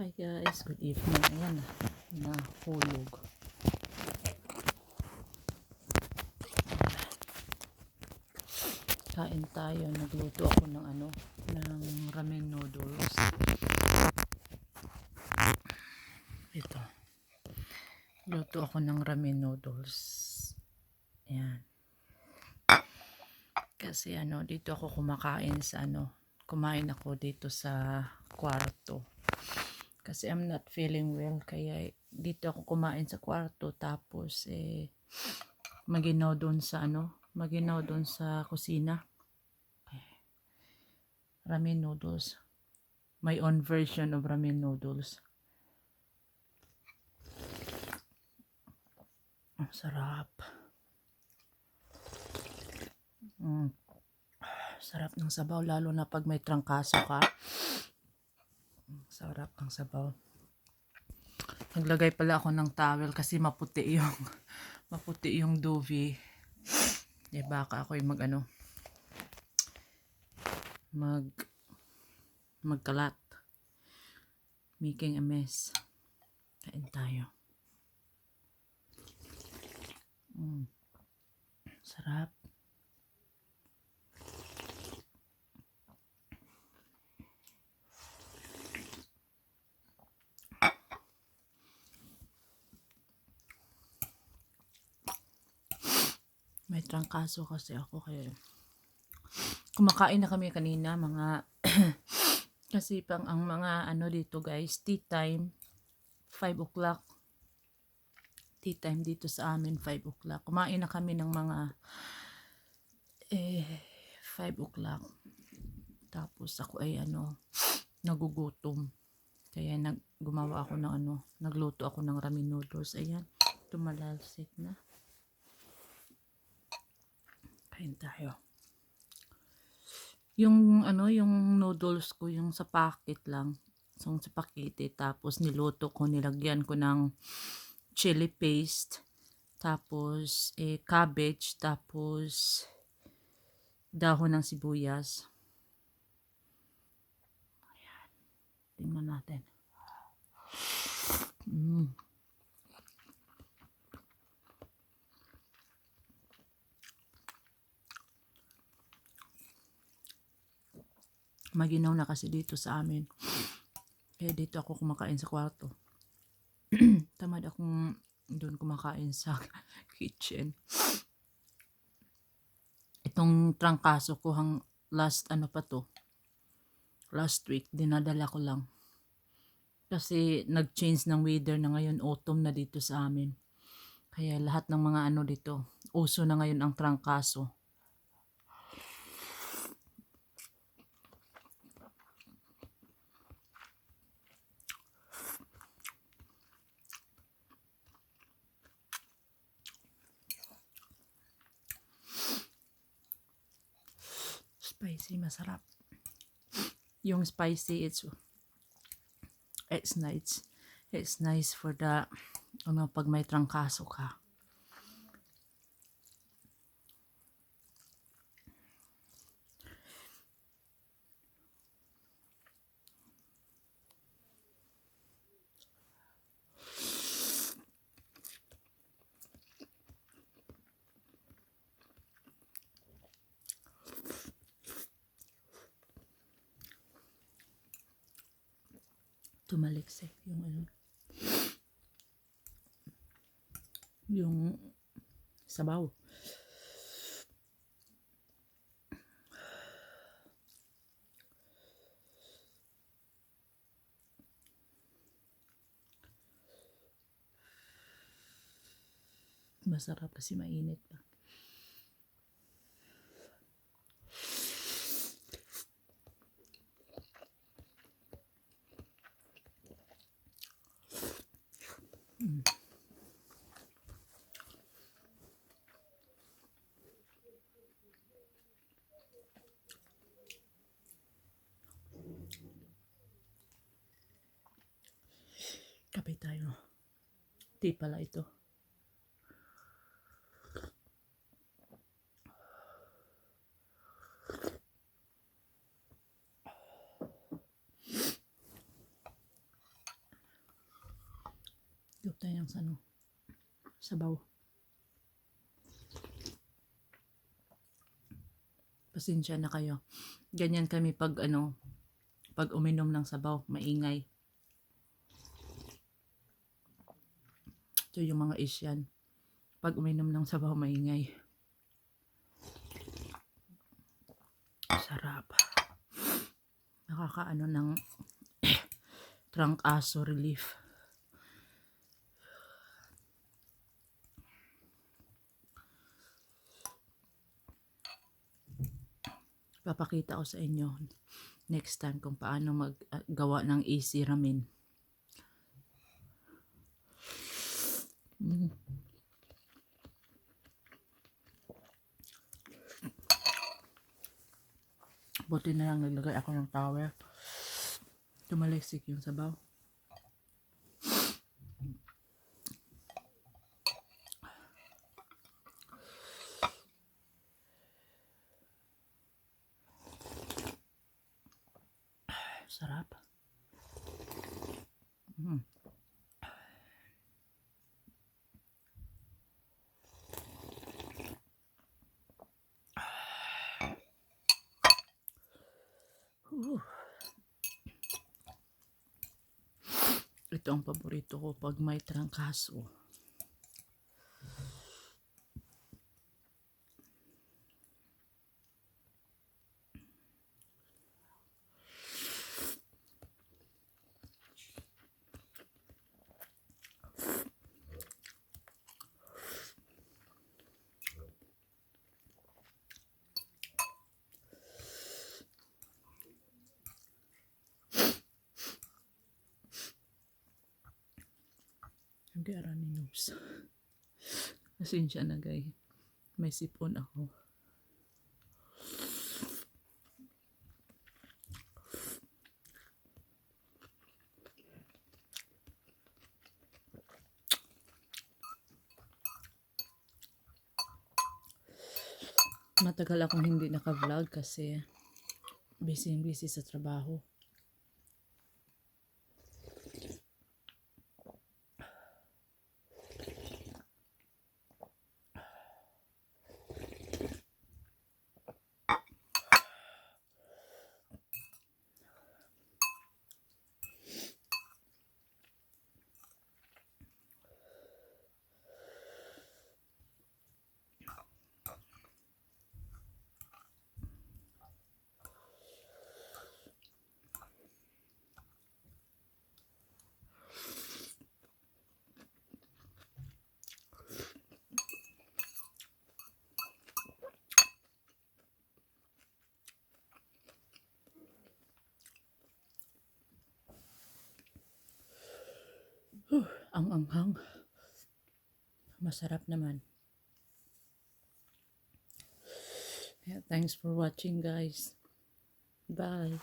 Hi guys, good evening. Ayan, nahulog. Kain tayo. Nagluto ako ng ng ramen noodles. Ito. Luto ako ng ramen noodles. Ayan. Kasi dito ako kumakain sa kumain ako dito sa kwarto. Kasi I'm not feeling well, kaya dito ako kumain sa kwarto, tapos maginaw doon sa kusina. Ramen noodles. My own version of ramen noodles. Ang sarap. Sarap ng sabaw, lalo na pag may trangkaso ka. Sarap ng sabaw. Naglagay pala ako ng towel kasi maputi yung duvet. Baka ako'y magkalat. Making a mess. Kain tayo. Sarap. May trangkaso kasi ako, kaya kumakain na kami kanina mga kasi pang ang mga dito guys, tea time 5 o'clock. Tea time dito sa amin 5 o'clock. Kumain na kami ng mga 5 o'clock. Tapos ako ay nagugutom. Kaya gumawa ako ng nagluto ako ng ramen noodles. Ayan, tumalalsik na. Kain tayo. Yung yung noodles ko, yung sa packet lang. Sa pakete, tapos niluto ko, nilagyan ko ng chili paste, tapos cabbage, tapos dahon ng sibuyas. Ayan. Tingnan natin. Maginaw na kasi dito sa amin. Kaya dito ako kumakain sa kwarto. Tamad akong doon kumakain sa kitchen. Itong trangkaso ko last last week, dinadala ko lang. Kasi nag-change ng weather na ngayon, autumn na dito sa amin. Kaya lahat ng mga dito, uso na ngayon ang trangkaso. Spicy, masarap. Yung spicy, it's nice. It's nice for the pag may trangkaso ka. Tumaliksik yung sabaw. Masarap kasi mainit pa. Kape tayo. Tea pala ito. Ito tayong ano, sabaw. Pasensya na kayo. Ganyan kami pag ano, pag uminom ng sabaw, maingay. Ito yung mga Asian. Pag uminom ng sabaw, maingay. Sarap. Nakakaano ng trunk aso relief. Papakita ko sa inyo next time kung paano maggawa ng easy ramen. Buti na lang naglagay ako ng towel. Tumalisik yung sabaw. Sarap. Ito ang paborito ko pag may trangkaso. Nag-aaral ni Noobs. Pasensya na guys. May sipon ako. Matagal akong hindi naka-vlog kasi busy sa trabaho. Ang anghang. Masarap naman. Yeah, thanks for watching guys. Bye.